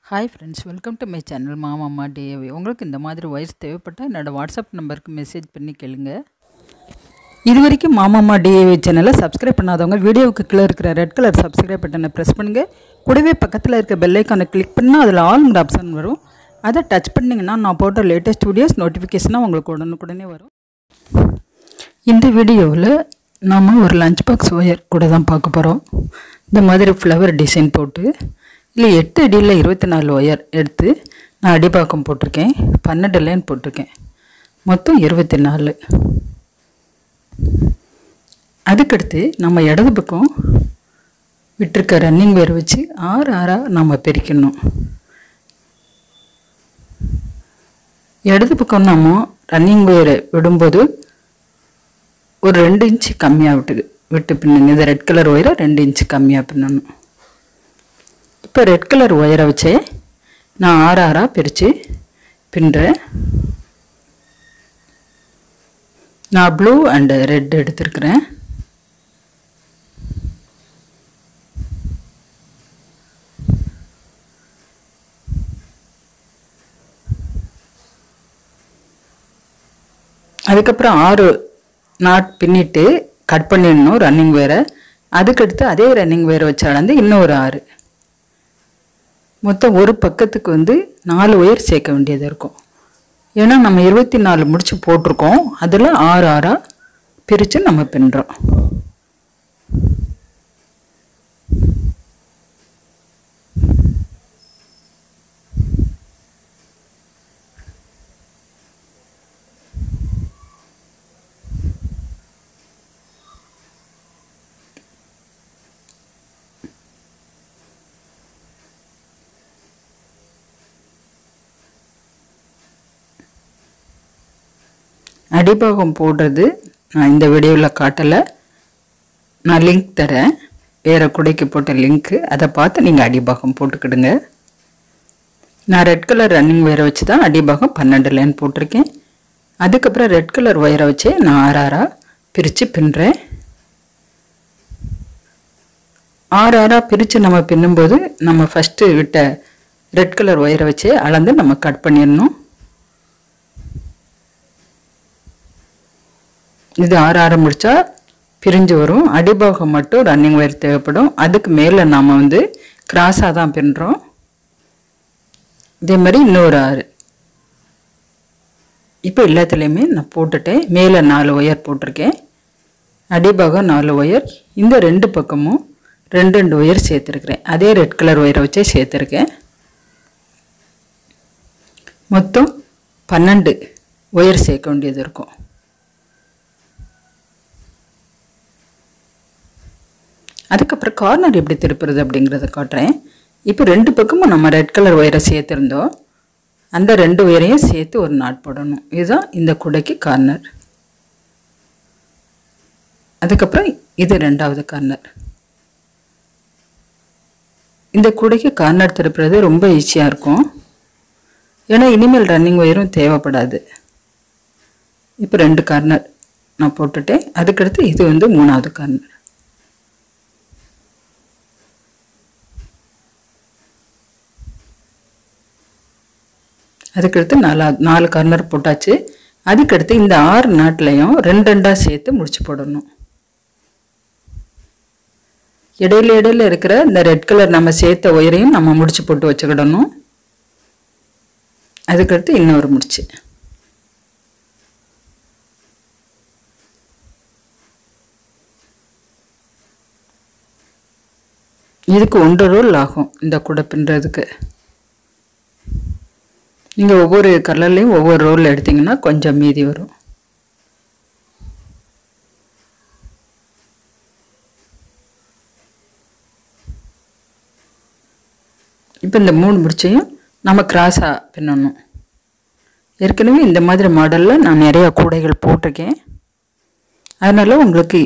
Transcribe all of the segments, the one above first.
Hi friends, welcome to my channel மாமாம்மா டிஏவி. உங்களுக்கு இந்த மாதிரி வயசு தேவைப்பட்டால் என்னோடய வாட்ஸ்அப் நம்பருக்கு மெசேஜ் பண்ணி கேளுங்க. இது வரைக்கும் மாமாம்மா டிஏவி சேனலை சப்ஸ்கிரைப் பண்ணாதவங்க வீடியோவுக்கு கீழே இருக்கிற ரெட் கலர் சப்ஸ்கிரைப் பட்டனை ப்ரெஸ் பண்ணுங்கள். கூடவே பக்கத்தில் இருக்க பெல் ஐக்கானை கிளிக் பண்ணால் அதில் ஆல்ங்கிற ஆப்ஷன் வரும். அதை டச் பண்ணிங்கன்னா நான் போட்ட லேட்டஸ்ட் வீடியோஸ் நோட்டிஃபிகேஷனாக உங்களுக்கு உடனுக்குடனே வரும். இந்த வீடியோவில் நாம் ஒரு லஞ்ச் பாக்ஸ் ஒயர் கூட தான் பார்க்க போகிறோம். இந்த மாதிரி ஃப்ளவர் டிசைன் போட்டு இல்லை 8 அடியில் 24 ஒயர் எடுத்து நான் அடிப்பாக்கம் போட்டிருக்கேன். 12 லைன் போட்டிருக்கேன். மொத்தம் 24. அதுக்கடுத்து நம்ம இடது பக்கம் விட்டுருக்க ரன்னிங் வேர் வச்சு 6 6 நம்ம பிரிக்கணும். இடது பக்கம் நம்ம ரன்னிங் வேரை விடும்போது ஒரு 2 இன்ச்சு கம்மியாக விட்டு பின்னுங்க. இந்த ரெட் கலர் ஒயரை 2 இன்ச்சு கம்மியாக பின்னணும். இப்போ ரெட் கலர் ஒயரை வச்சு நான் 6 6 பிரித்து பின்னுறேன். நான் ப்ளூ அண்டு ரெட் எடுத்துருக்கிறேன். அதுக்கப்புறம் 6 நாட் பின்னிட்டு கட் பண்ணிடணும் ரன்னிங் வேரை. அதுக்கடுத்து அதே ரன்னிங் வேரை வச்சு அளந்து இன்னும் ஒரு 6. மொத்தம் ஒரு பக்கத்துக்கு 4 ஒயர் சேர்க்க வேண்டியது இருக்கும். ஏன்னா நம்ம 24 முடிச்சு போட்டிருக்கோம். அதில் 6 6 பிரித்து நம்ம பின்னுறோம். அடிபாகம் போடுறது நான் இந்த வீடியோவில் காட்டலை. நான் லிங்க் தரேன், வேறு குடைக்கு போட்ட லிங்க்கு. அதை பார்த்து நீங்கள் அடிபாகம் போட்டுக்கிடுங்க. நான் ரெட் கலர் ரன்னிங் ஒயரை வச்சு தான் அடிபாகம் 12 லைன் போட்டிருக்கேன். அதுக்கப்புறம் ரெட் கலர் ஒயரை வச்சு நான் 6 6 பிரித்து பின்னுறேன். 6 6 பிரித்து நம்ம பின்னும்போது நம்ம ஃபஸ்ட்டு விட்ட ரெட் கலர் ஒயரை வச்சு அளந்து நம்ம கட் பண்ணிடணும். இது 6 6 முடித்தா பிரிஞ்சு வரும். அடிபாகம் மட்டும் ரன்னிங் ஒயர் தேவைப்படும். அதுக்கு மேலே நாம் கிராஸாக தான் பின்னுறோம். இதே மாதிரி இன்னொரு 6. இப்போ எல்லாத்துலேயுமே நான் போட்டுட்டேன். மேலே 4 ஒயர் போட்டிருக்கேன். அடிபாகம் 4 ஒயர். இந்த 2 பக்கமும் 2 2 ஒயர் சேர்த்துருக்கிறேன். அதே ரெட் கலர் ஒயரை வச்சே சேர்த்துருக்கேன். மொத்தம் 12 ஒயர் சேர்க்க வேண்டியது இருக்கும். அதுக்கப்புறம் கார்னர் எப்படி திருப்புறது அப்படிங்கிறத காட்டுறேன். இப்போ 2 பக்கமும் நம்ம ரெட் கலர் ஒயரை சேர்த்துருந்தோம். அந்த 2 ஒயரையும் சேர்த்து ஒரு நாட் போடணும். இதுதான் இந்த குடைக்கு கார்னர். அதுக்கப்புறம் இது 2வது கார்னர். இந்த குடைக்கு கார்னர் திருப்புறது ரொம்ப ஈஸியாக இருக்கும். ஏன்னா இனிமேல் ரன்னிங் ஒயரும் தேவைப்படாது. இப்போ 2 கார்னர் நான் போட்டுட்டேன். அதுக்கடுத்து இது 3வது கார்னர். அதுக்கடுத்து 4 கார்னர் போட்டாச்சு. அதுக்கடுத்து இந்த 6 நாட்லையும் 2 2 சேர்த்து முடிச்சு போடணும். இடையில இருக்கிற இந்த ரெட் கலர் நம்ம சேர்த்த ஒயரையும் நம்ம முடிச்சு போட்டு வச்சுக்கிடணும். அதுக்கடுத்து இன்னொரு முடிச்சு. இதுக்கு 1 ரோல் ஆகும் இந்த குடை பின்னுறதுக்கு. நீங்கள் ஒவ்வொரு கலர்லேயும் ஒவ்வொரு ரோல் எடுத்திங்கன்னா கொஞ்சம் மீதி வரும். இப்போ இந்த 3 முடிச்சையும் நம்ம கிராஸாக பின்னணும். ஏற்கனவே இந்த மாதிரி மாடலில் நான் நிறையா கூடைகள் போட்டிருக்கேன். அதனால் உங்களுக்கு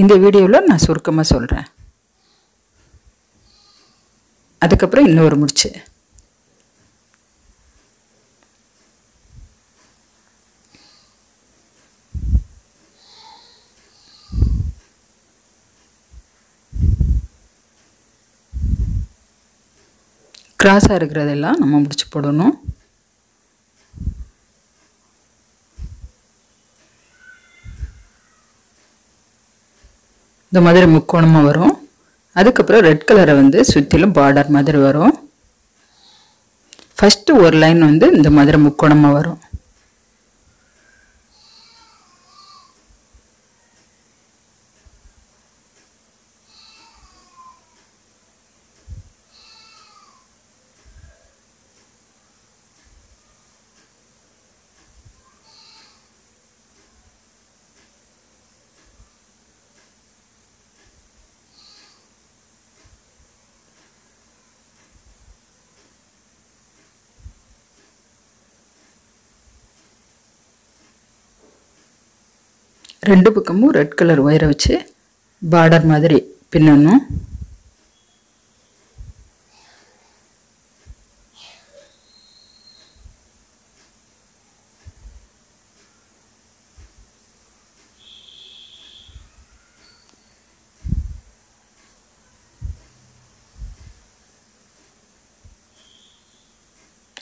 இந்த வீடியோவில் நான் சுருக்கமாக சொல்கிறேன். அதுக்கப்புறம் இன்னொரு முடிச்சு. கிராஸாக இருக்கிறதெல்லாம் நம்ம முடிச்சு போடணும். இந்த மாதிரி முக்கோணமாக வரும். அதுக்கப்புறம் ரெட் கலரை வந்து சுற்றிலும் பார்டர் மாதிரி வரும். ஃபஸ்ட்டு ஒரு லைன் வந்து இந்த மாதிரி முக்கோணமாக வரும். ரெண்டு பக்கமும் ரெட் கலர் ஒயரை வச்சு பார்டர் மாதிரி பின்னணும்.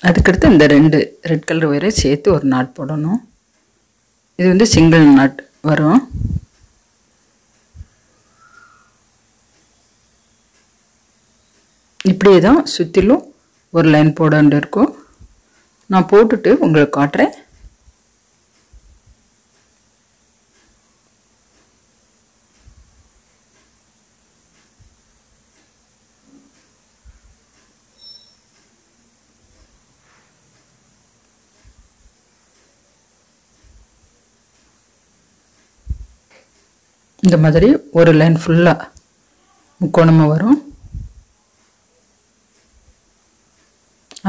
அதுக்கடுத்து இந்த ரெண்டு ரெட் கலர் ஒயரை சேர்த்து ஒரு நாட் போடணும். இது வந்து சிங்கிள் நாட் வரும். இப்படியே தான் சுற்றிலும் ஒரு லைன் போட இருக்கும். நான் போட்டுட்டு உங்களுக்கு காட்டுறேன். இந்த மாதிரி ஒரு லைன் ஃபுல்லாக முக்கோணமாக வரும்.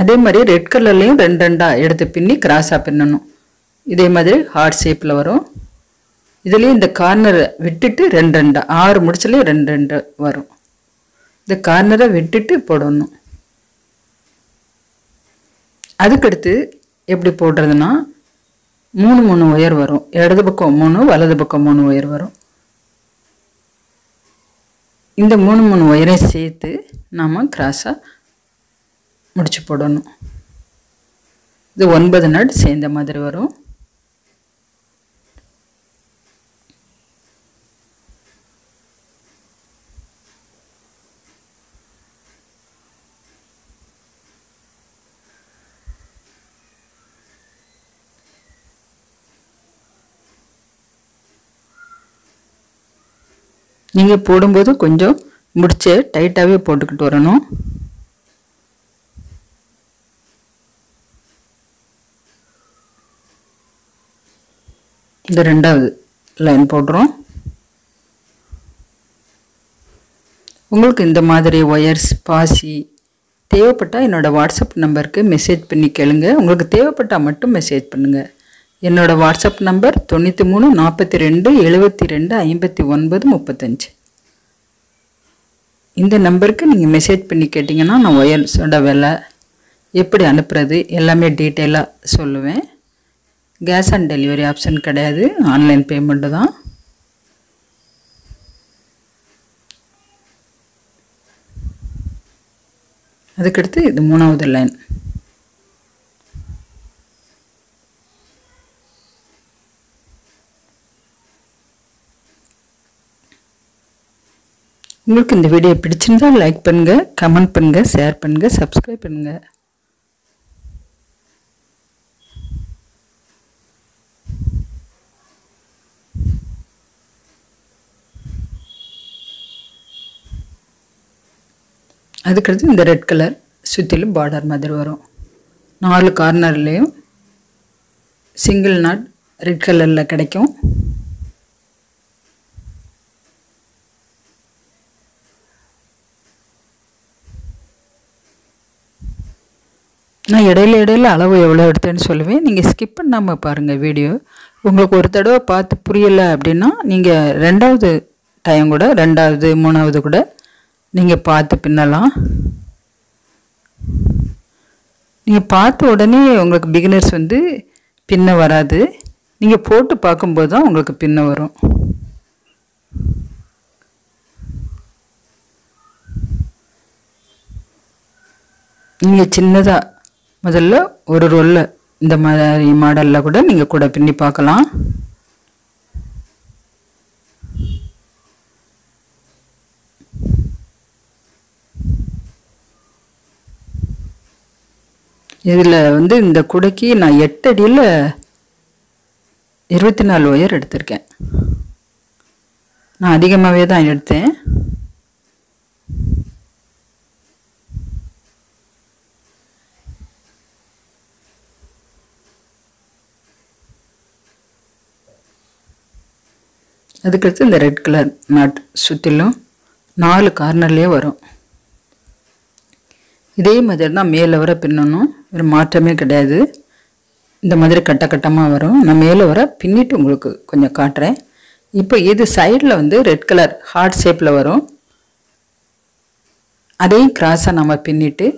அதே மாதிரி ரெட் கலர்லேயும் ரெண்டு ரெண்டாக எடுத்து பின்னி கிராஸாக பின்னணும். இதே மாதிரி ஹார்ட் ஷேப்பில் வரும். இதுலேயும் இந்த கார்னரை விட்டுட்டு ரெண்டு ரெண்டாக 6 முடிச்சுலேயும் ரெண்டு ரெண்டு வரும். இந்த கார்னரை விட்டுட்டு போடணும். அதுக்கடுத்து எப்படி போடுறதுன்னா 3 3 ஒயர் வரும். இடது பக்கம் 3 வலது பக்கம் 3 ஒயர் வரும். இந்த 3 3 ஒயரை சேர்த்து நாம் கிராஸாக முடிச்சு போடணும். இது 9 நாட் சேர்ந்த மாதிரி வரும். நீங்கள் போடும்போது கொஞ்சம் முடிச்சு டைட்டாகவே போட்டுக்கிட்டு வரணும். இந்த ரெண்டாவது லைன் போடுறோம். உங்களுக்கு இந்த மாதிரி ஒயர்ஸ் பாசி தேவைப்பட்டால் என்னோடய வாட்ஸ்அப் நம்பருக்கு மெசேஜ் பண்ணி கேளுங்க. உங்களுக்கு தேவைப்பட்டால் மட்டும் மெசேஜ் பண்ணுங்கள். என்னோடய வாட்ஸ்அப் நம்பர் 93 42 72 59 35. இந்த நம்பருக்கு நீங்கள் மெசேஜ் பண்ணி கேட்டிங்கன்னா நான் ஒயர்ஸோட விலை எப்படி அனுப்புறது எல்லாமே டீட்டெயிலாக சொல்லுவேன். கேஷ் ஆன் டெலிவரி ஆப்ஷன் கிடையாது, ஆன்லைன் பேமெண்ட்டு தான். அதுக்கடுத்து இது 3வது லைன். உங்களுக்கு இந்த வீடியோ பிடிச்சிருந்தால் லைக் பண்ணுங்கள், கமெண்ட் பண்ணுங்கள், ஷேர் பண்ணுங்கள், சப்ஸ்கிரைப் பண்ணுங்கள். அதுக்கடுத்து இந்த ரெட் கலர் சுற்றிலும் பார்டர் மாதிரி வரும். 4 கார்னர்லேயும் சிங்கிள் நாட் ரெட் கலரில் கிடைக்கும். நான் இடையில அளவு எவ்வளோ எடுத்தேன்னு சொல்லுவேன். நீங்கள் ஸ்கிப் பண்ணாமல் பாருங்கள் வீடியோ. உங்களுக்கு ஒரு தடவை பார்த்து புரியலை அப்படின்னா நீங்கள் 2வது டைம் கூட 2வது 3வது கூட நீங்கள் பார்த்து பின்னலாம். நீங்கள் பார்த்த உடனே உங்களுக்கு பிகினர்ஸ் வந்து பின்ன வராது. நீங்கள் போட்டு பார்க்கும்போது தான் உங்களுக்கு பின்ன வரும். நீங்கள் சின்னதாக முதல்ல ஒரு ரோலில் இந்த மாதிரி மாடலில் கூட நீங்கள் கூட பின்னி பார்க்கலாம். இதில் வந்து இந்த குடைக்கு நான் 8 அடியில் 24 ஒயர் எடுத்திருக்கேன். நான் அதிகமாகவே தான் எடுத்தேன். அதுக்கடுத்து இந்த ரெட் கலர் நாட் சுற்றிலும் 4 கார்னர்லேயே வரும். இதே மாதிரி தான் மேலே வர பின்னணும், ஒரு மாற்றமே கிடையாது. இந்த மாதிரி கட்ட கட்டமாக வரும். நான் மேலே வர பின்னிட்டு உங்களுக்கு கொஞ்சம் காட்டுறேன். இப்போ இது சைடில் வந்து ரெட் கலர் ஹார்ட் ஷேப்பில் வரும். அதையும் கிராஸாக நம்ம பின்னிட்டு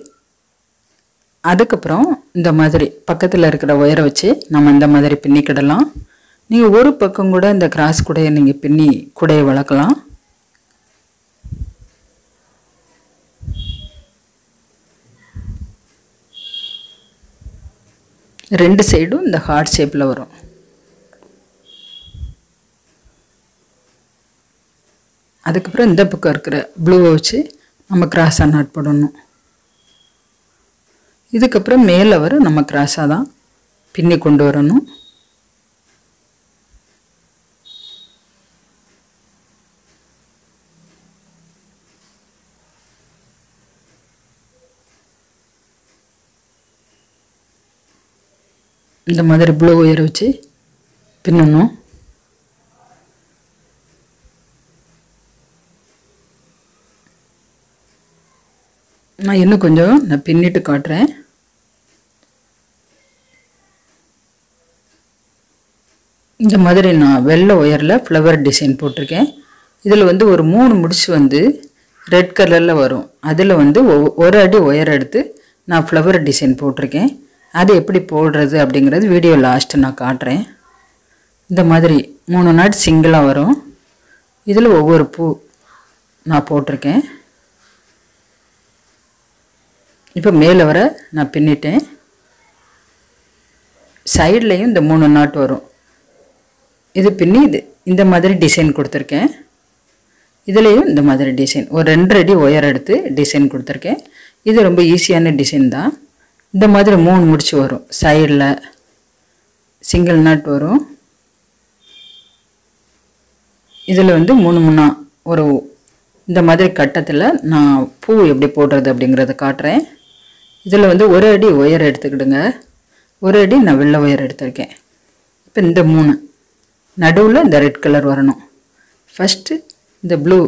அதுக்கப்புறம் இந்த மாதிரி பக்கத்தில் இருக்கிற ஒயரை வச்சு நம்ம இந்த மாதிரி பின்னிக்கிடலாம். நீங்கள் ஒரு பக்கம் கூட இந்த கிராஸ் கூடையை நீங்கள் பின்னி கூடையை வளர்க்கலாம். ரெண்டு சைடும் இந்த ஹார்ட் ஷேப்பில் வரும். அதுக்கப்புறம் இந்த பக்கம் இருக்கிற ப்ளூவை வச்சு நம்ம கிராஸாக நாட் போடணும். இதுக்கப்புறம் மேலே வர நம்ம கிராஸாக தான் பின்னி கொண்டு வரணும். இந்த மாதிரி ப்ளூ ஒயர் வச்சு பின்னணும். நான் இன்னும் கொஞ்சம் நான் பின்னிட்டு காட்டுறேன். இந்த மாதிரி நான் வெள்ளை ஒயரில் ஃப்ளவர் டிசைன் போட்டிருக்கேன். இதில் வந்து ஒரு 3 முடிச்சு வந்து ரெட் கலரில் வரும். அதில் வந்து ஒரு அடி ஒயர் எடுத்து நான் ஃப்ளவர் டிசைன் போட்டிருக்கேன். அது எப்படி போடுறது அப்படிங்கிறது வீடியோ லாஸ்ட்டு நான் காட்டுறேன். இந்த மாதிரி 3 நாட் சிங்கிளாக வரும். இதில் ஒவ்வொரு பூ நான் போட்டிருக்கேன். இப்போ மேலே வர நான் பின்னிட்டேன். சைட்லேயும் இந்த 3 நாட் வரும். இது பின்னி இது இந்த மாதிரி டிசைன் கொடுத்துருக்கேன். இதுலேயும் இந்த மாதிரி டிசைன் ஒரு 2 அடி ஒயர் எடுத்து டிசைன் கொடுத்துருக்கேன். இது ரொம்ப ஈஸியான டிசைன் தான். இந்த மாதிரி 3 முடிச்சு வரும். சைடில் சிங்கிள் நாட் வரும். இதில் வந்து 3 ஒரு இந்த மாதிரி கட்டத்தில் நான் பூ எப்படி போடுறது அப்படிங்கிறத காட்டுறேன். இதில் வந்து ஒரு அடி ஒயர் எடுத்துக்கிடுங்க. ஒரு அடி நான் வெள்ளை ஒயர் எடுத்திருக்கேன். இப்போ இந்த 3 நடுவில் இந்த ரெட் கலர் வரணும். ஃபஸ்ட்டு இந்த ப்ளூ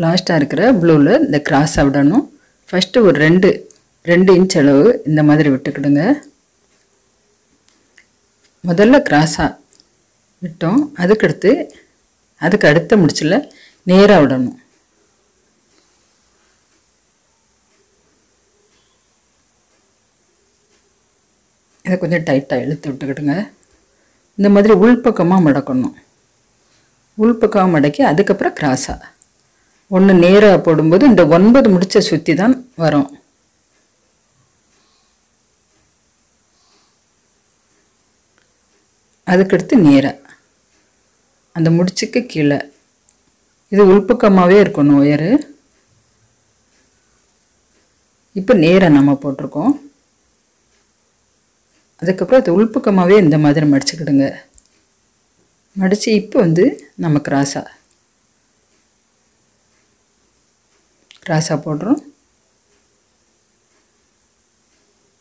லாஸ்ட்டாக இருக்கிற ப்ளூவில் இந்த கிராஸாக விடணும். ஃபஸ்ட்டு ஒரு 2 இன்ச் அளவு இந்த மாதிரி விட்டுக்கிடுங்க. முதல்ல கிராஸாக விட்டோம். அதுக்கு அடுத்த முடிச்சில் நேராக விடணும். இதை கொஞ்சம் டைட்டாக இழுத்து விட்டுக்கிடுங்க. இந்த மாதிரி உள்பக்கமாக மடக்கணும். உள்பக்கமாக மடக்கி அதுக்கப்புறம் கிராஸாக ஒன்று நேராக போடும்போது இந்த 9 முடிச்ச சுற்றி தான் வரும். அதுக்கடுத்து நேராக அந்த முடிச்சுக்கு கீழே இது உள்பக்கமாகவே இருக்கணும் ஒயரு. இப்போ நேராக நம்ம போட்டிருக்கோம். அதுக்கப்புறம் அது உள்பக்கமாகவே இந்த மாதிரி மடிச்சுக்கிடுங்க. மடித்து இப்போ வந்து நம்ம கிராஸாக போடுறோம்.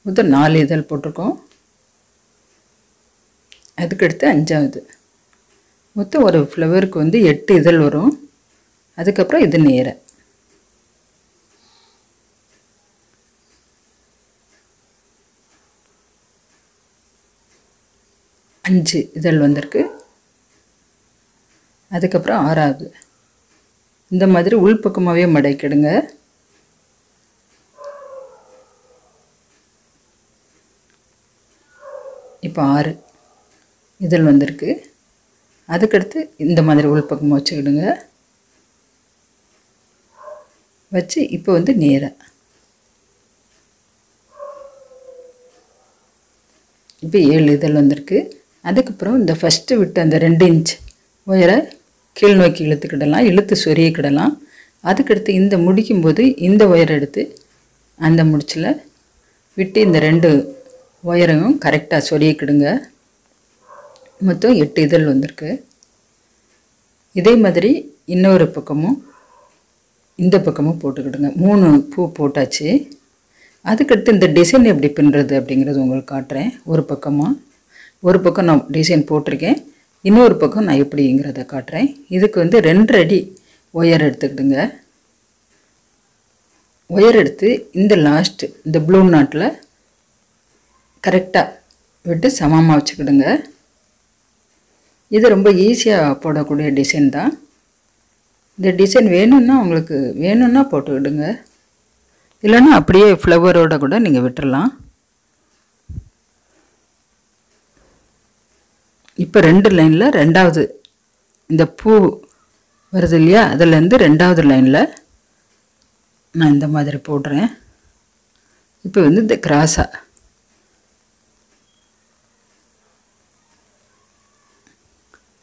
மொத்தம் 4 இதழ் போட்டிருக்கோம். அதுக்கடுத்து 5வது மொத்தம் ஒரு ஃப்ளவருக்கு வந்து 8 இதழ் வரும். அதுக்கப்புறம் இது நேர 5 இதழ் வந்திருக்கு. அதுக்கப்புறம் 6வது இந்த மாதிரி உள்பக்கமாகவே மடக்கிடுங்க. இப்போ 6 இதழ் வந்திருக்கு. அதுக்கடுத்து இந்த மாதிரி உள்பக்கமாக வச்சுக்கிடுங்க. வச்சு இப்போ வந்து நேராக இப்போ 7 இதழ் வந்திருக்கு. அதுக்கப்புறம் இந்த ஃபஸ்ட்டு விட்டு அந்த 2 இன்ச் ஒயரை கீழ் நோக்கி இழுத்துக்கிடலாம், இழுத்து சொருகிக்கிடலாம். அதுக்கடுத்து இந்த முடிக்கும்போது இந்த ஒயரை எடுத்து அந்த முடிச்சில் விட்டு இந்த 2 ஒயரையும் கரெக்டாக சொருகிக்கிடுங்க. மொத்தம் 8 இதழ் வந்திருக்கு. இதே மாதிரி இன்னொரு பக்கமும் இந்த பக்கமும் போட்டுக்கிடுங்க. 3 பூ போட்டாச்சு. அதுக்கடுத்து இந்த டிசைன் எப்படி பின்னுறது அப்படிங்கிறது உங்களுக்கு காட்டுறேன். ஒரு பக்கம் நான் டிசைன் போட்டிருக்கேன், இன்னொரு பக்கம் நான் எப்படிங்கிறத காட்டுறேன். இதுக்கு வந்து 2 அடி ஒயர் எடுத்துக்கிடுங்க. ஒயர் எடுத்து இந்த லாஸ்ட்டு இந்த ப்ளூ நாட்டில் கரெக்டாக விட்டு சமமாக வச்சுக்கிடுங்க. இது ரொம்ப ஈஸியாக போடக்கூடிய டிசைன் தான். இந்த டிசைன் வேணும்னா போட்டுக்கிடுங்க, இல்லைன்னா அப்படியே ஃப்ளவரோட கூட நீங்கள் விட்டுறலாம். இப்போ 2 லைனில் 2வது இந்த பூ வருது இல்லையா, அதிலேருந்து 2வது லைனில் நான் இந்த மாதிரி போடுறேன். இப்போ வந்து இந்த கிராஸாக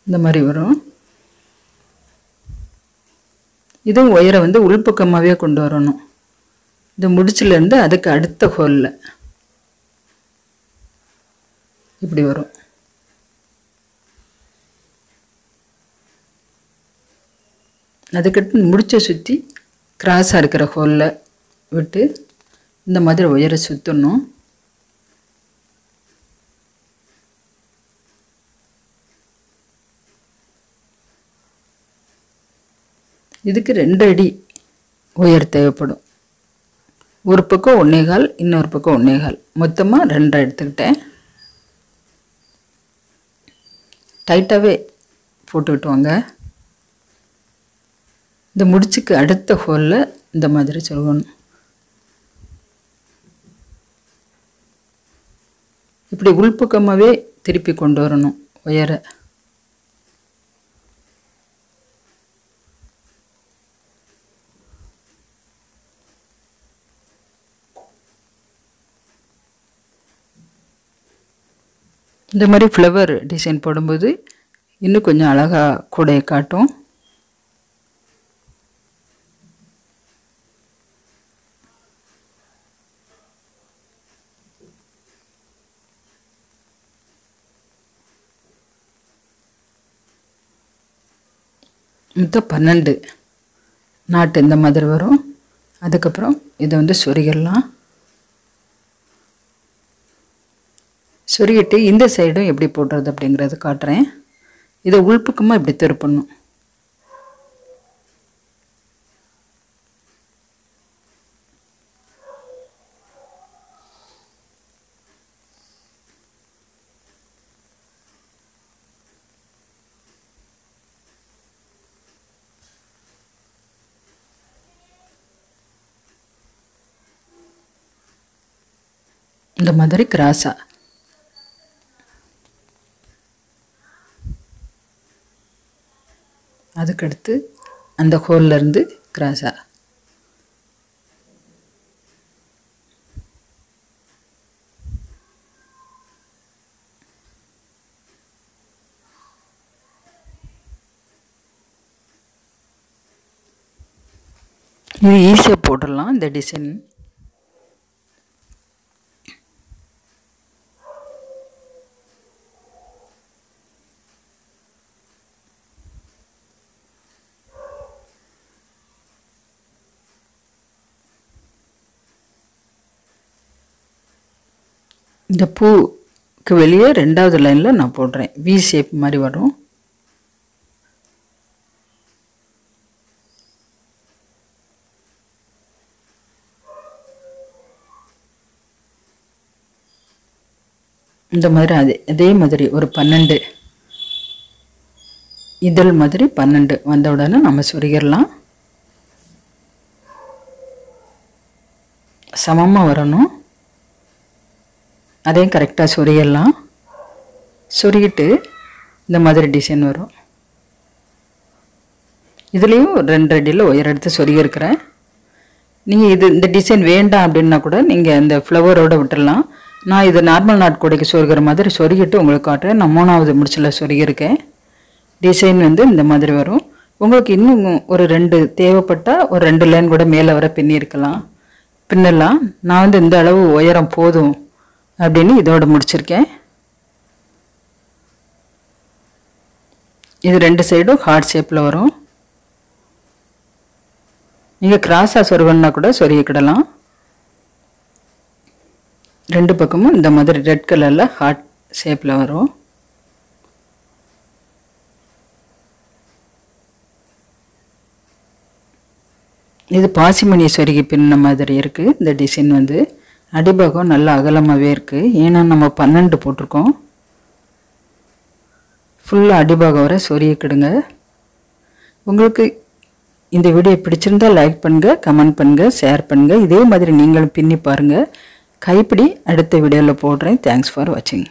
இந்த மாதிரி வரும். இதுவும் ஒயரை வந்து உள்பக்கமாகவே கொண்டு வரணும். இந்த முடிச்சிலேருந்து அதுக்கு அடுத்த ஹோலில் இப்படி வரும். அதுக்கடுத்து முடிச்சை சுற்றி கிராஸாக இருக்கிற ஹோலில் விட்டு இந்த மாதிரி ஒயரை சுற்றணும். இதுக்கு 2 அடி ஒயர் தேவைப்படும். ஒரு பக்கம் 1.25, இன்னொரு பக்கம் 1.25, மொத்தமாக 2 எடுத்துக்கிட்டேன். டைட்டாகவே போட்டுக்கிட்டு வாங்க. இந்த முடிச்சுக்கு அடுத்த ஹோலில் இந்த மாதிரி சொல்லணும். இப்படி உள்பக்கமாகவே திருப்பி கொண்டு வரணும் ஒயரை. இந்த மாதிரி ஃப்ளவர் டிசைன் போடும்போது இன்னும் கொஞ்சம் அழகாக கூடையை காட்டும். மொத்தம் 12 நாட்டு இந்த மாதிரி வரும். அதுக்கப்புறம் இதை வந்து சொருகிடலாம். சொருகிட்டு இந்த சைடும் எப்படி போடுறது அப்படிங்கிறது காட்டுறேன். இதை உள்பக்கமாக இப்படி திருப்பணும். இந்த மாதிரி கிராஸாக அதுக்கடுத்து அந்த ஹோல்லேருந்து கிராஸாக இது ஈஸியாக போட்டுடலாம் இந்த டிசைன். இந்த பூக்கு வெளியே 2வது லைனில் நான் போடுறேன். வி ஷேப் மாதிரி வரும். இந்த மாதிரி அதே மாதிரி ஒரு 12 இதழ் மாதிரி 12 வந்த உடனே நம்ம சொருகிடலாம். சமமாக வரணும். அதையும் கரெக்டாக சொருகிடலாம். சொருகிட்டு இந்த மாதிரி டிசைன் வரும். இதுலேயும் 2 அடியில் ஒயர் எடுத்து சொருகிருக்கிறேன். நீங்கள் இந்த டிசைன் வேண்டாம் அப்படின்னா கூட நீங்கள் இந்த ஃப்ளவரோடு விட்டுடலாம். நான் இது நார்மல் நாட்கோடைக்கு சொருகிற மாதிரி சொருகிட்டு உங்களுக்கு காட்டுறேன். நான் 3வது முடிச்சில் சொருகியிருக்கேன். டிசைன் இந்த மாதிரி வரும். உங்களுக்கு இன்னும் ஒரு 2 தேவைப்பட்டால் ஒரு 2 லைன் கூட மேலே வர பின்னலாம். நான் இந்த அளவு உயரம் போதும் அப்படின்னு இதோட முடிச்சிருக்கேன். இது 2 சைடும் ஹார்ட் ஷேப்பில் வரும். நீங்கள் கிராஸாக சொருகணுன்னா கூட சொருகிக்கிடலாம். 2 பக்கமும் இந்த மாதிரி ரெட் கலரில் ஹார்ட் ஷேப்பில் வரும். இது பாசிமணி சொருகி பின்ன மாதிரி இருக்குது. இந்த டிசைன் அடிபாகம் நல்லா அகலமாகவே இருக்குது. ஏன்னா நம்ம 12 போட்டிருக்கோம். ஃபுல்லாக அடிபாகம் வர சொருகிக்கிடுங்க. உங்களுக்கு இந்த வீடியோ பிடிச்சிருந்தால் லைக் பண்ணுங்கள், கமெண்ட் பண்ணுங்கள், ஷேர் பண்ணுங்கள். இதே மாதிரி நீங்களும் பின்னி பாருங்கள். கைப்பிடி அடுத்த வீடியோவில் போடுறேன். தேங்க்ஸ் ஃபார் வாட்சிங்.